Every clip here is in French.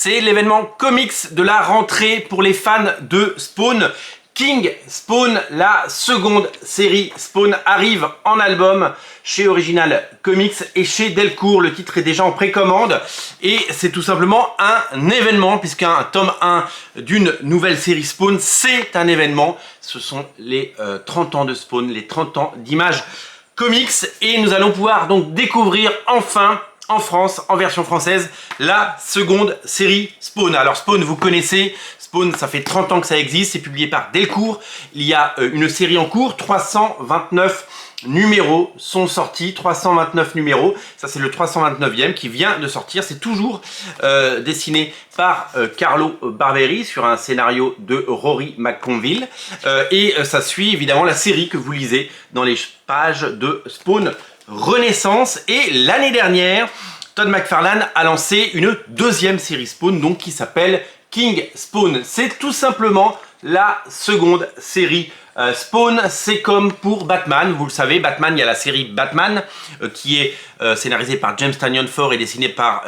C'est l'événement comics de la rentrée pour les fans de Spawn. King Spawn, la seconde série Spawn, arrive en album chez Original Comics et chez Delcourt. Le titre est déjà en précommande et c'est tout simplement un événement puisqu'un tome 1 d'une nouvelle série Spawn, c'est un événement. Ce sont les 30 ans de Spawn, les 30 ans d'Image Comics et nous allons pouvoir donc découvrir enfin en France, en version française, la seconde série Spawn. Alors Spawn, vous connaissez, Spawn, ça fait 30 ans que ça existe, c'est publié par Delcourt. Il y a une série en cours, 329 numéros sont sortis, 329 numéros. Ça c'est le 329e qui vient de sortir. C'est toujours dessiné par Carlo Barberi sur un scénario de Rory McConville. Et ça suit évidemment la série que vous lisez dans les pages de Spawn Renaissance. Et l'année dernière, Todd McFarlane a lancé une deuxième série Spawn donc qui s'appelle King Spawn. C'est tout simplement la seconde série Spawn. C'est comme pour Batman, vous le savez, Batman, il y a la série Batman qui est scénarisée par James Tynion Ford et dessinée par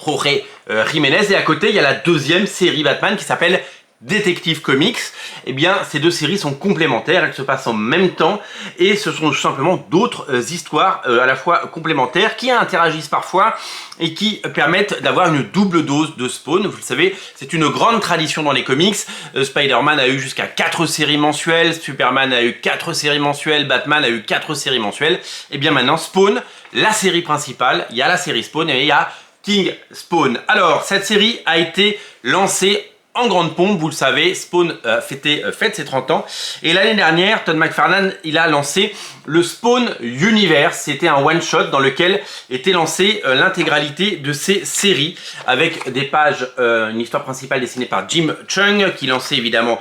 Jorge Jiménez. Et à côté, il y a la deuxième série Batman qui s'appelle Detective Comics. Eh bien, ces deux séries sont complémentaires, elles se passent en même temps et ce sont tout simplement d'autres histoires à la fois complémentaires qui interagissent parfois et qui permettent d'avoir une double dose de Spawn. Vous le savez, c'est une grande tradition dans les comics. Spider-Man a eu jusqu'à 4 séries mensuelles, Superman a eu 4 séries mensuelles, Batman a eu 4 séries mensuelles. Et bien maintenant, Spawn, la série principale, il y a la série Spawn et il y a King Spawn. Alors, cette série a été lancée en grande pompe, vous le savez, Spawn fête ses 30 ans. Et l'année dernière, Todd McFarlane, il a lancé le Spawn Universe. C'était un one-shot dans lequel était lancée l'intégralité de ces séries avec des pages, une histoire principale dessinée par Jim Chung qui lançait évidemment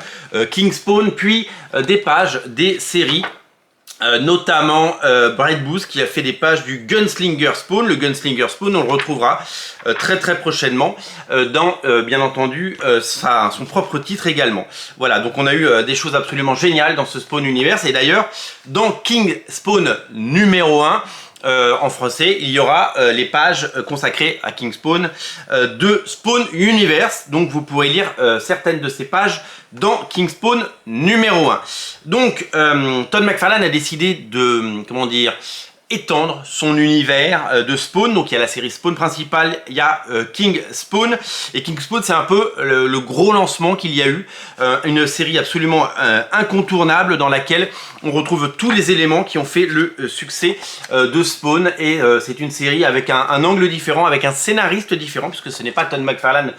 King Spawn, puis des pages des séries. Notamment Brad Booth qui a fait des pages du Gunslinger Spawn. Le Gunslinger Spawn, on le retrouvera très prochainement dans bien entendu son propre titre également. Voilà, donc on a eu des choses absolument géniales dans ce Spawn Universe. Et d'ailleurs, dans King Spawn numéro 1, en français, il y aura les pages consacrées à King Spawn de Spawn Universe. Donc vous pourrez lire certaines de ces pages dans King Spawn numéro 1. Donc Todd McFarlane a décidé de, comment dire, étendre son univers de Spawn. Donc il y a la série Spawn principale, il y a King Spawn. Et King Spawn, c'est un peu le gros lancement qu'il y a eu. Une série absolument incontournable dans laquelle on retrouve tous les éléments qui ont fait le succès de Spawn. Et c'est une série avec un angle différent, avec un scénariste différent, puisque ce n'est pas Todd McFarlane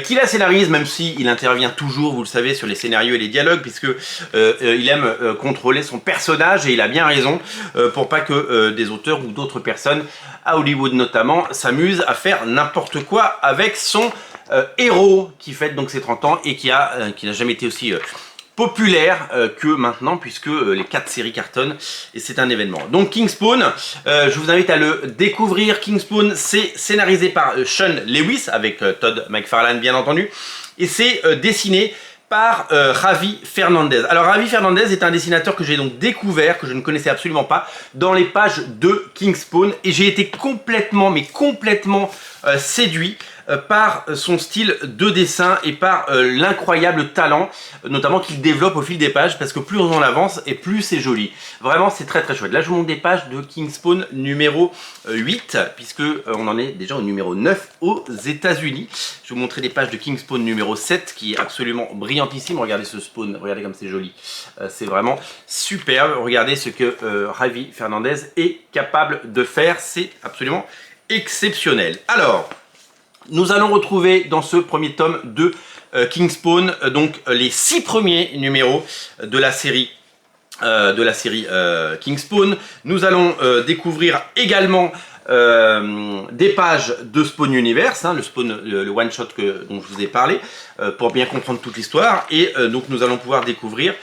qui la scénarise, même si il intervient toujours, vous le savez, sur les scénarios et les dialogues, puisque il aime contrôler son personnage et il a bien raison pour pas que des auteurs ou d'autres personnes, à Hollywood notamment, s'amusent à faire n'importe quoi avec son héros qui fête donc ses 30 ans et qui n'a jamais été aussi populaire que maintenant, puisque les 4 séries cartonnent et c'est un événement. Donc King Spawn, je vous invite à le découvrir. King Spawn, c'est scénarisé par Sean Lewis avec Todd McFarlane bien entendu et c'est dessiné par Javi Fernandez. Alors Javi Fernandez est un dessinateur que j'ai donc découvert, que je ne connaissais absolument pas, dans les pages de King Spawn et j'ai été complètement, mais complètement séduit par son style de dessin et par l'incroyable talent notamment qu'il développe au fil des pages, parce que plus on en avance et plus c'est joli. Vraiment c'est très chouette. Là je vous montre des pages de King Spawn numéro 8 puisque on en est déjà au numéro 9 aux États-Unis. Je vais vous montrer des pages de King Spawn numéro 7 qui est absolument brillantissime. Regardez ce Spawn, regardez comme c'est joli. C'est vraiment superbe. Regardez ce que Javi Fernandez est capable de faire. C'est absolument exceptionnel. Alors, nous allons retrouver dans ce premier tome de King Spawn donc les 6 premiers numéros de la série King Spawn. Nous allons découvrir également des pages de Spawn Universe, hein, le one shot dont je vous ai parlé, pour bien comprendre toute l'histoire. Et donc nous allons pouvoir découvrir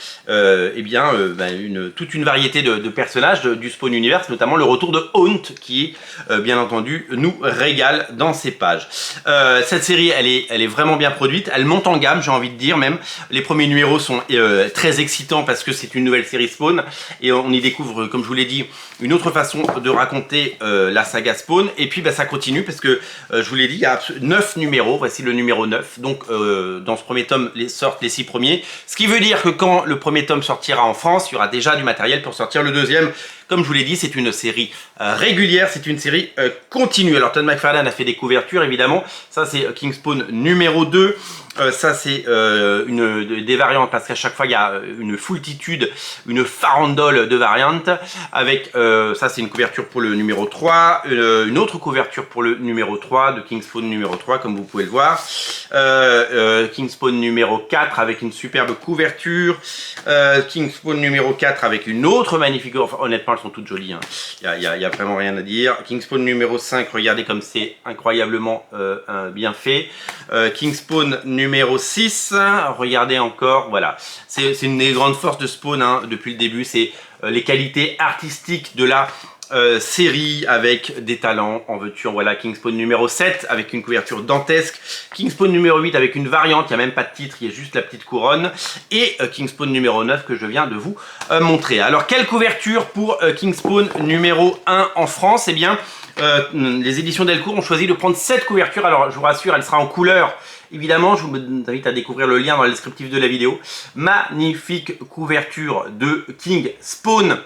toute une variété de personnages du Spawn Universe, notamment le retour de Haunt qui bien entendu nous régale dans ces pages. Cette série elle est vraiment bien produite, elle monte en gamme, j'ai envie de dire même. Les premiers numéros sont très excitants parce que c'est une nouvelle série Spawn et on y découvre, comme je vous l'ai dit, une autre façon de raconter la saga Spawn. Et puis ça continue parce que je vous l'ai dit, il y a 9 numéros, voici le numéro 9. Donc dans ce premier tome sortent les 6 premiers, ce qui veut dire que quand le premier tome sortira en France, il y aura déjà du matériel pour sortir le deuxième. Comme je vous l'ai dit, c'est une série régulière, c'est une série continue. Alors Todd McFarlane a fait des couvertures évidemment, ça c'est King Spawn numéro 2. Ça c'est des variantes parce qu'à chaque fois il y a une foultitude, une farandole de variantes avec ça c'est une couverture pour le numéro 3, une autre couverture pour le numéro 3 de King Spawn numéro 3 comme vous pouvez le voir, King Spawn numéro 4 avec une superbe couverture, King Spawn numéro 4 avec une autre magnifique, enfin, honnêtement elles sont toutes jolies, hein. Il y a vraiment rien à dire. King Spawn numéro 5, regardez comme c'est incroyablement bien fait. King Spawn numéro 6, regardez encore, voilà. C'est une des grandes forces de Spawn hein, depuis le début, c'est les qualités artistiques de la série avec des talents en veux-tu. Voilà, King Spawn numéro 7 avec une couverture dantesque, King Spawn numéro 8 avec une variante, il n'y a même pas de titre, il y a juste la petite couronne, et King Spawn numéro 9 que je viens de vous montrer. Alors quelle couverture pour King Spawn numéro 1 en France? Eh bien les éditions Delcourt ont choisi de prendre cette couverture. Alors je vous rassure, elle sera en couleur. Évidemment, je vous invite à découvrir le lien dans le descriptif de la vidéo. Magnifique couverture de King Spawn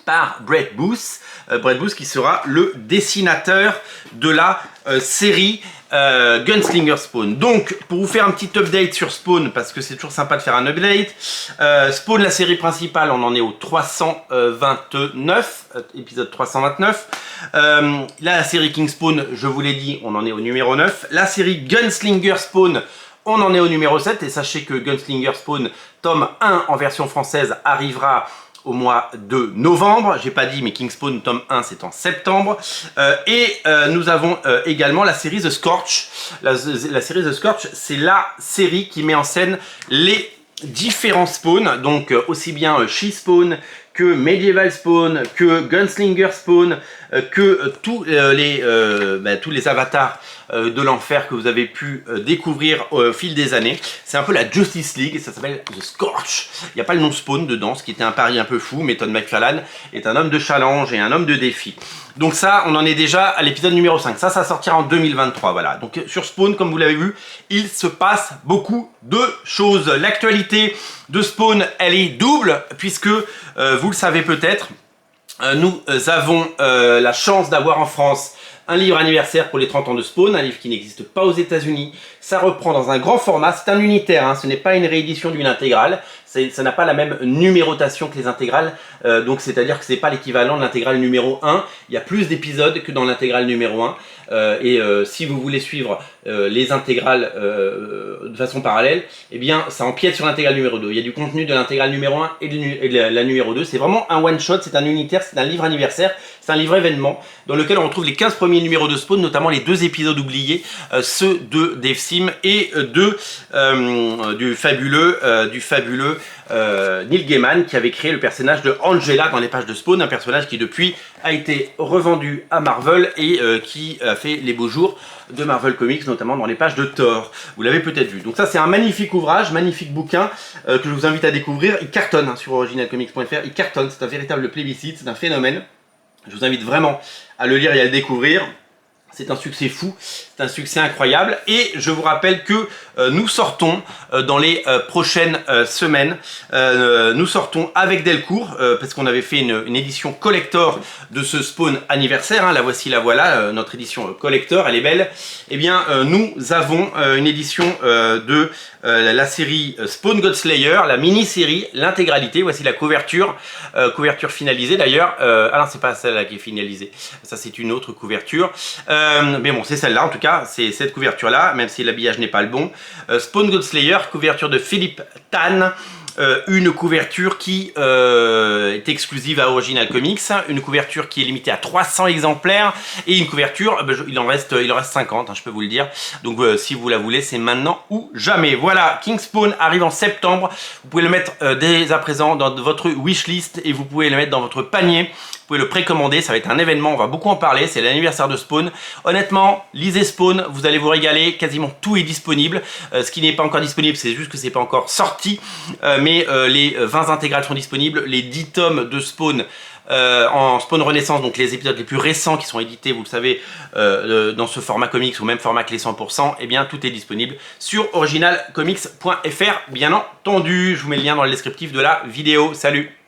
par Brett Booth. Brett Booth qui sera le dessinateur de la série Gunslinger Spawn. Donc, pour vous faire un petit update sur Spawn, parce que c'est toujours sympa de faire un update, Spawn, la série principale, on en est au 329, épisode 329. Là, la série King Spawn, je vous l'ai dit, on en est au numéro 9. La série Gunslinger Spawn, on en est au numéro 7. Et sachez que Gunslinger Spawn, tome 1 en version française, arrivera au mois de novembre. J'ai pas dit, mais King Spawn tome 1 c'est en septembre. Nous avons également la série The Scorch. La série The Scorch, c'est la série qui met en scène les différents spawns, donc aussi bien She-Spawn que Medieval Spawn, que Gunslinger Spawn, que tous les avatars de l'enfer que vous avez pu découvrir au fil des années. C'est un peu la Justice League et ça s'appelle The Scorch. Il n'y a pas le nom Spawn dedans, ce qui était un pari un peu fou, mais Todd McFarlane est un homme de challenge et un homme de défi. Donc ça, on en est déjà à l'épisode numéro 5. Ça sortira en 2023, voilà. Donc sur Spawn, comme vous l'avez vu, il se passe beaucoup de choses. L'actualité de Spawn, elle est double, puisque, vous le savez peut-être, nous avons la chance d'avoir en France un livre anniversaire pour les 30 ans de Spawn, un livre qui n'existe pas aux États-Unis. Ça reprend dans un grand format, c'est un unitaire, hein, ce n'est pas une réédition d'une intégrale, ça n'a pas la même numérotation que les intégrales, donc c'est-à-dire que c'est pas l'équivalent de l'intégrale numéro 1, il y a plus d'épisodes que dans l'intégrale numéro 1, si vous voulez suivre les intégrales de façon parallèle, eh bien ça empiète sur l'intégrale numéro 2. Il y a du contenu de l'intégrale numéro 1 et de la numéro 2, c'est vraiment un one-shot, c'est un unitaire, c'est un livre anniversaire, c'est un livre événement dans lequel on retrouve les 15 premiers numéros de Spawn, notamment les 2 épisodes oubliés, ceux de Dave Sim et du fabuleux Neil Gaiman qui avait créé le personnage de Angela dans les pages de Spawn, un personnage qui depuis a été revendu à Marvel et qui a fait les beaux jours de Marvel Comics, notamment dans les pages de Thor. Vous l'avez peut-être vu. Donc ça c'est un magnifique ouvrage, magnifique bouquin que je vous invite à découvrir. Il cartonne hein, sur originalcomics.fr, il cartonne, c'est un véritable plébiscite, c'est un phénomène. Je vous invite vraiment à le lire et à le découvrir. C'est un succès fou, c'est un succès incroyable et je vous rappelle que nous sortons dans les prochaines semaines, nous sortons avec Delcourt parce qu'on avait fait une édition collector de ce Spawn anniversaire, hein, la voici, la voilà, notre édition collector, elle est belle. Eh bien nous avons une édition de la série Spawn Godslayer, la mini-série, l'intégralité, voici la couverture, couverture finalisée d'ailleurs, ah non c'est pas celle-là qui est finalisée, ça c'est une autre couverture. Mais bon, c'est celle-là en tout cas, c'est cette couverture-là, même si l'habillage n'est pas le bon. Spawn Godslayer, couverture de Philippe Tan. Une couverture qui est exclusive à Original Comics, une couverture qui est limitée à 300 exemplaires et une couverture, il en reste 50, hein, je peux vous le dire. Donc si vous la voulez, c'est maintenant ou jamais. Voilà, King Spawn arrive en septembre. Vous pouvez le mettre dès à présent dans votre wishlist et vous pouvez le mettre dans votre panier. Vous pouvez le précommander, ça va être un événement, on va beaucoup en parler, c'est l'anniversaire de Spawn. Honnêtement, lisez Spawn, vous allez vous régaler, quasiment tout est disponible. Ce qui n'est pas encore disponible, c'est juste que c'est pas encore sorti. Mais les 20 intégrales sont disponibles, les 10 tomes de Spawn en Spawn Renaissance, donc les épisodes les plus récents qui sont édités, vous le savez, dans ce format comics ou même format que les 100%, eh bien tout est disponible sur originalcomics.fr, bien entendu. Je vous mets le lien dans le descriptif de la vidéo. Salut!